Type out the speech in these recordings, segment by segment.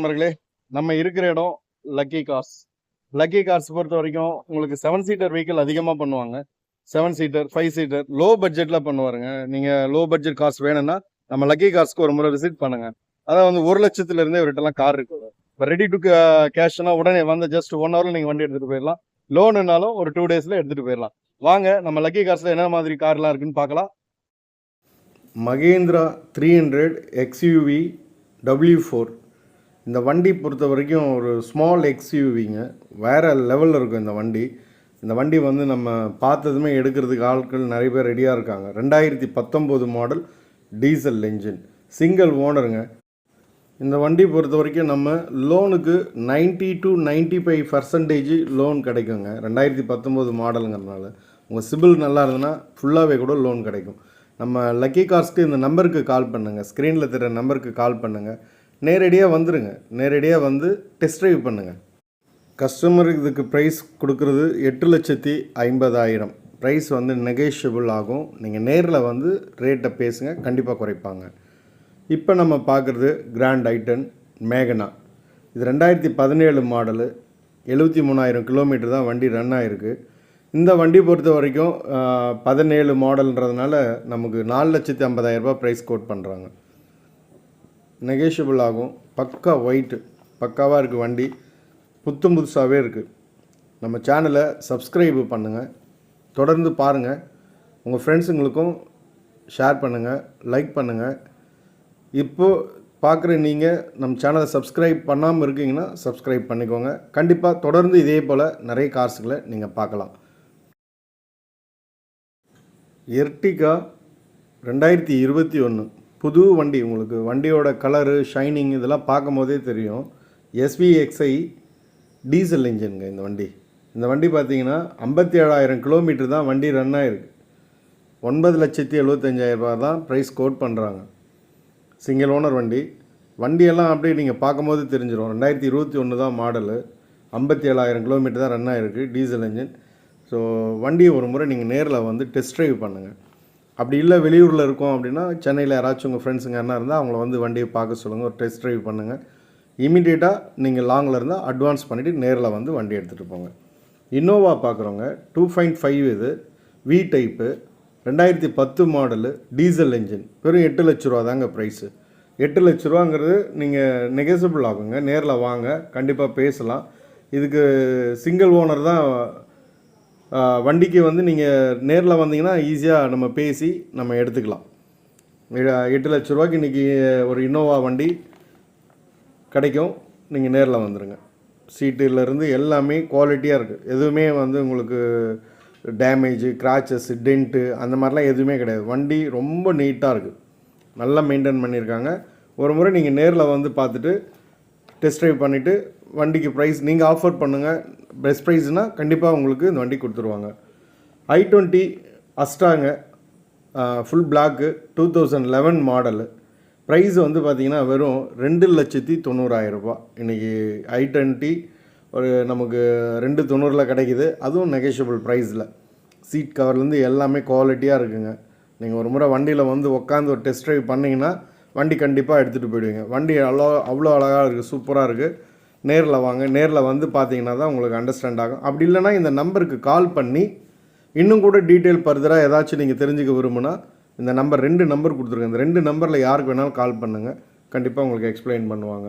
நண்பர்களே, நம்ம இருக்கிற இடம் லக்கி கார்ஸ். லக்கி கார்ஸ் பொறுத்த வரைக்கும் உங்களுக்கு 7 சீட்டர் வெஹிக்கிள் அதிகமாக பண்ணுவாங்க. 7 சீட்டர், 5 சீட்டர், லோ பட்ஜெட்டில் பண்ணுவாருங்க. நீங்கள் லோ பட்ஜெட் கார்ஸ் வேணும்னா நம்ம லக்கி கார்ஸ்க்கு ஒரு முறை விசிட் பண்ணுங்க. அதான் வந்து 1 லட்சத்துலேருந்தே இவர்கிட்டலாம் கார் இருக்குது. இப்போ ரெடி டு கேஷ்னா உடனே வந்து ஜஸ்ட் 1 ஹவரில் நீங்கள் வண்டி எடுத்துகிட்டு போயிடலாம். லோனுனாலும் ஒரு 2 டேஸில் எடுத்துகிட்டு போயிடலாம். வாங்க நம்ம லக்கி கார்ஸில் என்ன மாதிரி கார்லாம் இருக்குன்னு பார்க்கலாம். மகேந்திரா 300 XUV W4 இந்த வண்டி பொறுத்த வரைக்கும் ஒரு ஸ்மால் எக்ஸ்யூவிங்க, வேறு லெவலில் இருக்கும் இந்த வண்டி. இந்த வண்டி வந்து நம்ம பார்த்ததுமே எடுக்கிறதுக்கு ஆட்கள் நிறைய பேர் ரெடியாக இருக்காங்க. 2019 மாடல் டீசல் என்ஜின், சிங்கிள் ஓனருங்க. இந்த வண்டி பொறுத்த வரைக்கும் நம்ம லோனுக்கு 90 to 95% லோன் கிடைக்குங்க. 2019 மாடலுங்கிறதுனால உங்கள் சிபில் நல்லா இருந்ததுன்னா ஃபுல்லாகவே கூட லோன் கிடைக்கும். நம்ம லக்கி கார்ஸ்க்கு இந்த நம்பருக்கு கால் பண்ணுங்கள், ஸ்க்ரீனில் தெரிகிற நம்பருக்கு கால் பண்ணுங்கள். நேரடியாக வந்துடுங்க, நேரடியாக வந்து டெஸ்ட் ட்ரைவ் பண்ணுங்கள். கஸ்டமருக்கு இதுக்கு ப்ரைஸ் கொடுக்குறது 8,50,000. ப்ரைஸ் வந்து நெகோஷியபிள் ஆகும். நீங்கள் நேரில் வந்து ரேட்டை பேசுங்க, கண்டிப்பாக குறைப்பாங்க. இப்போ நம்ம பார்க்குறது கிராண்ட் ஐட்டன் மேகனா. இது 2017 மாடலு, 73,000 கிலோமீட்டர் தான் வண்டி ரன் ஆகிருக்கு. இந்த வண்டி பொறுத்த வரைக்கும் 17 மாடல்ன்றதுனால நமக்கு 4,50,000 ப்ரைஸ் கோட் பண்ணுறாங்க. நெகோஷியபிள் ஆகும். பக்கா ஒயிட்டு, பக்காவாக இருக்குது வண்டி, புதுசாகவே இருக்குது. நம்ம சேனலை சப்ஸ்கிரைப் பண்ணுங்கள், தொடர்ந்து பாருங்கள், உங்கள் ஃப்ரெண்ட்ஸுங்களுக்கும் ஷேர் பண்ணுங்கள், லைக் பண்ணுங்கள். இப்போது பார்க்குற நீங்கள் நம்ம சேனலை சப்ஸ்கிரைப் பண்ணாமல் இருக்கீங்கன்னா சப்ஸ்கிரைப் பண்ணிக்கோங்க. கண்டிப்பாக தொடர்ந்து இதே போல் நிறைய கார்ஸுகளை நீங்கள் பார்க்கலாம். எர்டிகா 2021 புது வண்டி. உங்களுக்கு வண்டியோட கலரு, ஷைனிங் இதெல்லாம் பார்க்கும் போதே தெரியும். SVXI டீசல் இன்ஜினுங்க இந்த வண்டி. இந்த வண்டி பார்த்தீங்கன்னா 57,000 கிலோமீட்டர் தான் வண்டி ரன் ஆகிருக்கு. 9,75,000 தான் ப்ரைஸ் கோட் பண்ணுறாங்க. சிங்கிள் ஓனர் வண்டி. வண்டியெல்லாம் அப்படியே நீங்கள் பார்க்கும்போது தெரிஞ்சிடும். 2021 தான் மாடலு, 57,000 கிலோமீட்டர் தான் ரன் ஆகிருக்கு, டீசல் இன்ஜின். ஸோ வண்டியை ஒரு முறை நீங்கள் நேரில் வந்து டெஸ்ட் ட்ரைவ் பண்ணுங்கள். அப்படி இல்லை வெளியூரில் இருக்கோம் அப்படின்னா சென்னையில் யாராச்சும் உங்கள் ஃப்ரெண்ட்ஸுங்க என்ன இருந்தால் அவங்கள வந்து வண்டியை பார்க்க சொல்லுங்கள், ஒரு டெஸ்ட் ட்ரைவ் பண்ணுங்கள். இமீடியட்டாக நீங்கள் லாங்கில் இருந்தால் அட்வான்ஸ் பண்ணிவிட்டு நேரில் வந்து வண்டி எடுத்துகிட்டு போங்க. இன்னோவா பார்க்குறவங்க 2.5 இது V type, 2010 model, diesel engine, வெறும் 8 லட்ச ரூபா தாங்க ப்ரைஸு. 8 லட்ச ரூபாங்கிறது நீங்கள் நெகோசியபிள் ஆகுங்க. நேரில் வாங்க, கண்டிப்பாக பேசலாம். இதுக்கு சிங்கிள் ஓனர் தான் வண்டிக்கு வந்து நீங்கள் நேரில் வந்தீங்கன்னா ஈஸியாக நம்ம பேசி நம்ம எடுத்துக்கலாம். 8 லட்ச ரூபாய்க்கு இன்றைக்கி ஒரு இன்னோவா வண்டி கிடைக்கும். நீங்கள் நேரில் வந்துடுங்க. சீட்டுலேருந்து எல்லாமே குவாலிட்டியாக இருக்குது. எதுவுமே வந்து உங்களுக்கு டேமேஜு, கிராச்சஸ், டென்ட்டு அந்த மாதிரிலாம் எதுவுமே கிடையாது. வண்டி ரொம்ப நீட்டாக இருக்குது, நல்லா மெயின்டைன் பண்ணியிருக்காங்க. ஒரு முறை நீங்கள் நேரில் வந்து பார்த்துட்டு டெஸ்ட் ட்ரைவ் பண்ணிவிட்டு வண்டிக்கு ப்ரைஸ் நீங்கள் ஆஃபர் பண்ணுங்கள். பெஸ்ட் ப்ரைஸ்னால் கண்டிப்பாக உங்களுக்கு இந்த வண்டி கொடுத்துருவாங்க. i20 அஸ்டாங்க, ஃபுல் பிளாக்கு, 2011 மாடலு. ப்ரைஸ் வந்து பார்த்திங்கன்னா வெறும் 2,90,000 இன்றைக்கி i20 ஒரு நமக்கு 2,90 கிடைக்கிது. அதுவும் நெகோஷியபிள் ப்ரைஸில். சீட் கவர்லேருந்து எல்லாமே குவாலிட்டியாக இருக்குங்க. நீங்கள் ஒரு முறை வண்டியில் வந்து உட்காந்து ஒரு டெஸ்ட் ட்ரைவ் பண்ணிங்கன்னா வண்டி கண்டிப்பாக எடுத்துகிட்டு போயிடுவீங்க. வண்டி அவ்வளோ அழகாக இருக்குது, சூப்பராக இருக்குது. நேரில் வாங்க, நேரில் வந்து பார்த்தீங்கன்னா தான் உங்களுக்கு அண்டர்ஸ்டாண்ட் ஆகும். அப்படி இல்லைனா இந்த நம்பருக்கு கால் பண்ணி இன்னும் கூட டீட்டெயில் ஃபர்தராக ஏதாச்சும் நீங்கள் தெரிஞ்சுக்க விரும்புனா இந்த நம்பர் 2 நம்பர் கொடுத்துருங்க. இந்த 2 நம்பரில் யாருக்கு வேணாலும் கால் பண்ணுங்கள், கண்டிப்பாக உங்களுக்கு எக்ஸ்பிளைன் பண்ணுவாங்க.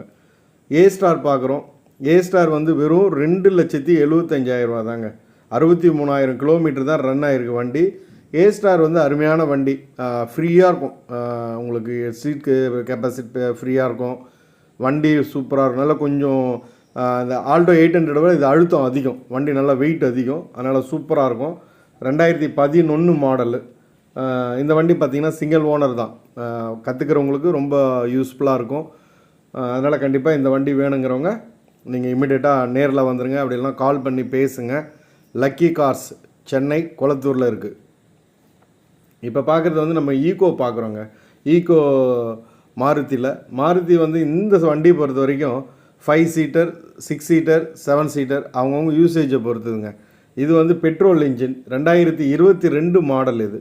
ஏ ஸ்டார் பார்க்குறோம். ஏ ஸ்டார் வந்து வெறும் 2,75,000 தாங்க. 63,000 கிலோமீட்டர் தான் ரன் ஆகிருக்கு வண்டி. ஏ ஸ்டார் வந்து அருமையான வண்டி, ஃப்ரீயாக இருக்கும். உங்களுக்கு சீட் கெப்பாசிட்டி ஃப்ரீயாக இருக்கும். வண்டி சூப்பராக இருக்கும். நல்லா கொஞ்சம் இந்த ஆல்டோ 800 விட இது அழுத்தம் அதிகம். வண்டி நல்லா வெயிட் அதிகம், அதனால் சூப்பராக இருக்கும். 2011 மாடலு. இந்த வண்டி பார்த்திங்கன்னா சிங்கிள் ஓனர் தான். கற்றுக்கிறவங்களுக்கு ரொம்ப யூஸ்ஃபுல்லாக இருக்கும். அதனால் கண்டிப்பாக இந்த வண்டி வேணுங்கிறவங்க நீங்கள் இமீடியட்டாக நேரில் வந்துடுங்க. அப்படி இல்லைனா கால் பண்ணி பேசுங்க. லக்கி கார்ஸ் சென்னை கொளத்தூரில் இருக்குது. இப்போ பார்க்குறது வந்து நம்ம ஈக்கோ பார்க்குறோங்க. ஈக்கோ மாருதி வந்து இந்த வண்டியை பொறுத்த வரைக்கும் 5 சீட்டர், 6 சீட்டர், 7 சீட்டர் அவங்கவுங்க யூசேஜை பொறுத்துதுங்க. இது வந்து பெட்ரோல் இன்ஜின், 2022 மாடல். இது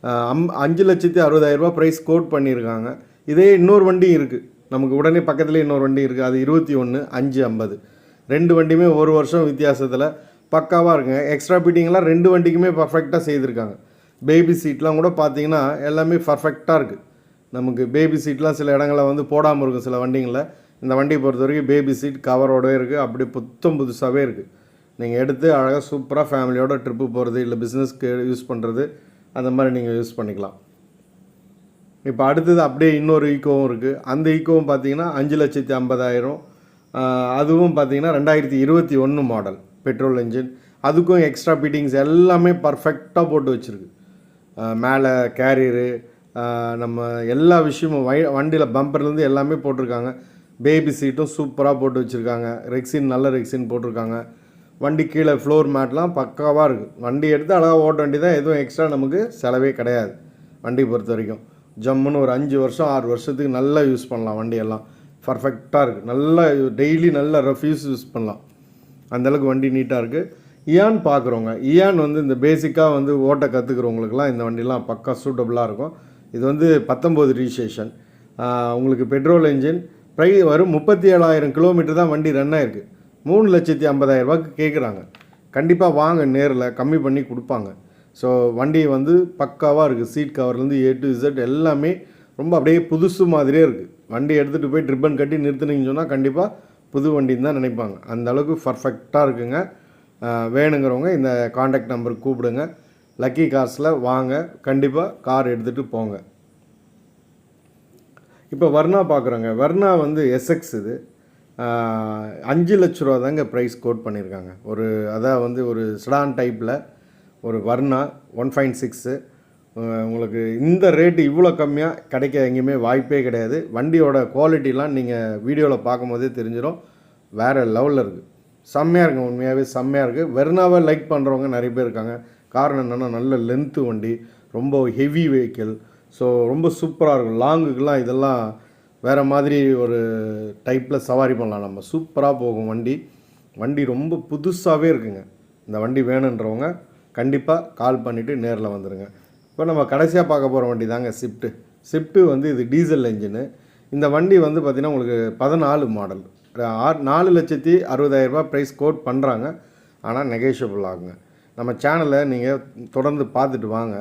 5,60,000 ப்ரைஸ் கோட் பண்ணியிருக்காங்க. இதே இன்னொரு வண்டி இருக்குது, நமக்கு உடனே பக்கத்துலேயே இன்னொரு வண்டி இருக்குது, அது 21,550. 2 வண்டியுமே ஒரு வருஷம் வித்தியாசத்தில் பக்காவாக இருக்குங்க. எக்ஸ்ட்ரா ஃபிட்டிங்லாம் 2 வண்டிக்குமே பர்ஃபெக்டாக செய்திருக்காங்க. பேபி சீட்லாம் கூட பார்த்தீங்கன்னா எல்லாமே பர்ஃபெக்டாக இருக்குது. நமக்கு பேபி சீட்லாம் சில இடங்களில் வந்து போடாமல் இருக்கும் சில வண்டிங்களில். இந்த வண்டியை பொறுத்த வரைக்கும் பேபி சீட் கவரோடவே இருக்குது, அப்படியே புத்தம் புதுசாகவே இருக்குது. நீங்கள் எடுத்து அழகாக சூப்பராக ஃபேமிலியோட ட்ரிப்பு போகிறது, இல்லை பிஸ்னஸ்க்கு யூஸ் பண்ணுறது, அந்த மாதிரி நீங்கள் யூஸ் பண்ணிக்கலாம். இப்போ அடுத்தது அப்படியே இன்னொரு ஈக்கோவும் இருக்குது. அந்த ஈக்கோவும் பார்த்தீங்கன்னா 5,50,000. அதுவும் பார்த்தீங்கன்னா 2021 மாடல் பெட்ரோல் என்ஜின். அதுக்கும் எக்ஸ்ட்ரா ஃபிட்டிங்ஸ் எல்லாமே பர்ஃபெக்டாக போட்டு வச்சுருக்கு. மேலே கேரியரு, நம்ம எல்லா விஷயமும் வண்டியில் பம்பர்லேருந்து எல்லாமே போட்டிருக்காங்க. பேபி சீட்டும் சூப்பராக போட்டு வச்சுருக்காங்க. ரெக்ஸின் நல்ல ரெக்ஸின் போட்டிருக்காங்க. வண்டி கீழே ஃப்ளோர் மேட்லாம் பக்காவாக இருக்குது. வண்டி எடுத்து அழகாக ஓட்ட வண்டி தான், எதுவும் எக்ஸ்ட்ரா நமக்கு செலவே கிடையாது. வண்டி பொறுத்த வரைக்கும் ஜம்முன்னு ஒரு 5 வருஷம் 6 வருஷத்துக்கு நல்லா யூஸ் பண்ணலாம். வண்டியெல்லாம் பர்ஃபெக்டாக இருக்குது. நல்லா டெய்லி நல்லா ரஃப் யூஸ் பண்ணலாம். அந்தளவுக்கு வண்டி நீட்டாக இருக்குது. இயான் பார்க்குறவங்க, இயான் வந்து இந்த பேசிக்காக வந்து ஓட்ட கற்றுக்கிறவங்களுக்குலாம் இந்த வண்டிலாம் பக்கா சூட்டபுளாக இருக்கும். இது வந்து 19 ரிஜிஸ்ட்ரேஷன். உங்களுக்கு பெட்ரோல் என்ஜின் வரும் 37,000 கிலோமீட்டர் தான் வண்டி ரன் ஆகிருக்கு. 3,50,000 கேட்குறாங்க. கண்டிப்பாக வாங்க, நேரில் கம்மி பண்ணி கொடுப்பாங்க. ஸோ வண்டி வந்து பக்காவாக இருக்குது. சீட் கவர்லேருந்து A to Z எல்லாமே ரொம்ப அப்படியே புதுசு மாதிரியே இருக்குது. வண்டி எடுத்துகிட்டு போய் ட்ரிப்பன் கட்டி நிறுத்துனீங்கன்னு சொன்னால் கண்டிப்பாக புது வண்டின்னு தான் நினைப்பாங்க. அந்த அளவுக்கு பர்ஃபெக்டாக இருக்குங்க. வேணுங்கிறவங்க இந்த காண்டாக்ட் நம்பருக்கு கூப்பிடுங்க. லக்கி கார்ஸில் வாங்க, கண்டிப்பாக கார் எடுத்துகிட்டு போங்க. இப்போ வர்ணா பார்க்குறோங்க. வர்ணா வந்து SX இது 5 லட்ச ரூபா தாங்க ப்ரைஸ் கோட் பண்ணியிருக்காங்க. அதான் வந்து ஒரு செடான் டைப்பில் ஒரு வர்ணா 1.6. உங்களுக்கு இந்த ரேட்டு இவ்வளோ கம்மியாக கிடைக்க எங்கேயுமே வாய்ப்பே கிடையாது. வண்டியோட குவாலிட்டிலாம் நீங்கள் வீடியோவில் பார்க்கும்போதே தெரிஞ்சிடும். வேறு லெவலில் இருக்குது. செம்மையாக இருக்குங்க, உண்மையாகவே செம்மையாக இருக்குது. வெர்னாவை லைக் பண்ணுறவங்க நிறைய பேர் இருக்காங்க. காரணம் என்னென்னா நல்ல லென்த்து வண்டி, ரொம்ப ஹெவி வெஹிக்கிள். ஸோ ரொம்ப சூப்பராக இருக்கும். லாங்குக்கெலாம் இதெல்லாம் வேறு மாதிரி ஒரு டைப்பில் சவாரி பண்ணலாம். நம்ம சூப்பராக போகும் வண்டி. வண்டி ரொம்ப புதுசாகவே இருக்குங்க. இந்த வண்டி வேணுன்றவங்க கண்டிப்பாக கால் பண்ணிவிட்டு நேரில் வந்துடுங்க. இப்போ நம்ம கடைசியாக பார்க்க போகிற வண்டி தாங்க ஸ்விஃப்ட்டு வந்து இது டீசல் என்ஜினு. இந்த வண்டி வந்து பார்த்திங்கன்னா உங்களுக்கு 14 மாடல். 4,60,000 ப்ரைஸ் கோட் பண்ணுறாங்க. ஆனால் நெகோஷியபிள் ஆகுங்க. நம்ம சேனலை நீங்கள் தொடர்ந்து பார்த்துட்டு வாங்க.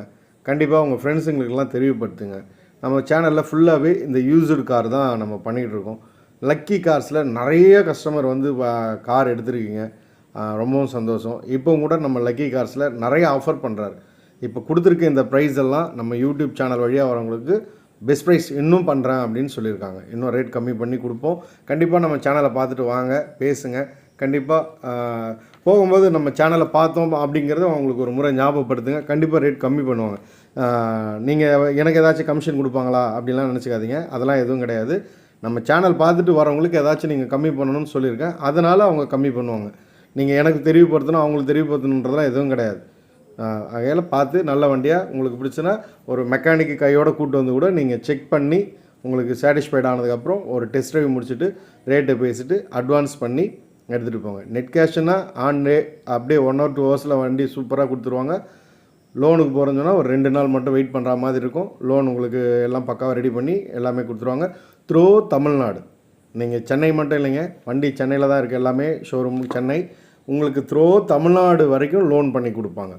கண்டிப்பாக உங்கள் ஃப்ரெண்ட்ஸுங்களுக்கெல்லாம் தெரியப்படுத்துங்க. நம்ம சேனலில் ஃபுல்லாகவே இந்த யூஸ்டு கார் தான் நம்ம பண்ணிகிட்ருக்கோம். லக்கி கார்ஸில் நிறைய கஸ்டமர் வந்து கார் எடுத்துருக்கீங்க, ரொம்பவும் சந்தோஷம். இப்போ கூட நம்ம லக்கி கார்ஸில் நிறைய ஆஃபர் பண்ணுறாரு. இப்போ கொடுத்துருக்க இந்த ப்ரைஸ் எல்லாம் நம்ம யூடியூப் சேனல் வழியாக வரவங்களுக்கு பெஸ்ட் ப்ரைஸ் இன்னும் பண்ணுறேன் அப்படின்னு சொல்லியிருக்காங்க. இன்னும் ரேட் கம்மி பண்ணி கொடுப்போம். கண்டிப்பாக நம்ம சேனலை பார்த்துட்டு வாங்க, பேசுங்க. கண்டிப்பாக போகும்போது நம்ம சேனலை பார்த்தோம் அப்படிங்கிறத அவங்களுக்கு ஒரு முறை ஞாபகப்படுத்துங்க. கண்டிப்பாக ரேட் கம்மி பண்ணுவாங்க. நீங்கள் எனக்கு ஏதாச்சும் கமிஷன் கொடுப்பாங்களா அப்படின்லாம் நினச்சிக்காதீங்க. அதெல்லாம் எதுவும் கிடையாது. நம்ம சேனல் பார்த்துட்டு வரவங்களுக்கு ஏதாச்சும் நீங்கள் கம்மி பண்ணணும்னு சொல்லியிருக்கேன். அதனால் அவங்க கம்மி பண்ணுவாங்க. நீங்கள் எனக்கு தெரியப்படுத்தணும், அவங்களுக்கு தெரியப்படுத்தணுன்றதெல்லாம் எதுவும் கிடையாது. அதையெல்லாம் பார்த்து நல்ல வண்டியாக உங்களுக்கு பிடிச்சுன்னா ஒரு மெக்கானிக்கு கையோடு கூப்பிட்டு வந்து கூட நீங்கள் செக் பண்ணி உங்களுக்கு சாட்டிஸ்ஃபைட் ஆனதுக்கப்புறம் ஒரு டெஸ்ட் ட்ரைவ் முடிச்சுட்டு ரேட்டை பேசிட்டு அட்வான்ஸ் பண்ணி எடுத்துகிட்டு போங்க. நெட் கேஷ்னா ஆன் டே அப்படியே 1 or 2 ஹவர்ஸில் வண்டி சூப்பராக கொடுத்துருவாங்க. லோனுக்கு போகிறேன்னு சொன்னால் ஒரு 2 நாள் மட்டும் வெயிட் பண்ணுற மாதிரி இருக்கும். லோன் உங்களுக்கு எல்லாம் பக்காவாக ரெடி பண்ணி எல்லாமே கொடுத்துருவாங்க. த்ரூ தமிழ்நாடு. நீங்கள் சென்னை மட்டும் இல்லைங்க, வண்டி சென்னையில் தான் இருக்குது. எல்லாமே ஷோரூம் சென்னை. உங்களுக்கு த்ரூ தமிழ்நாடு வரைக்கும் லோன் பண்ணி கொடுப்பாங்க.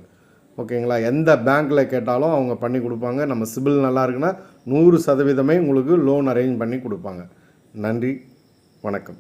ஓகேங்களா? எந்த பேங்க்கில் கேட்டாலும் அவங்க பண்ணி கொடுப்பாங்க. நம்ம சிபில் நல்லா இருக்குன்னா 100% உங்களுக்கு லோன் அரேஞ்ச் பண்ணி கொடுப்பாங்க. நன்றி, வணக்கம்.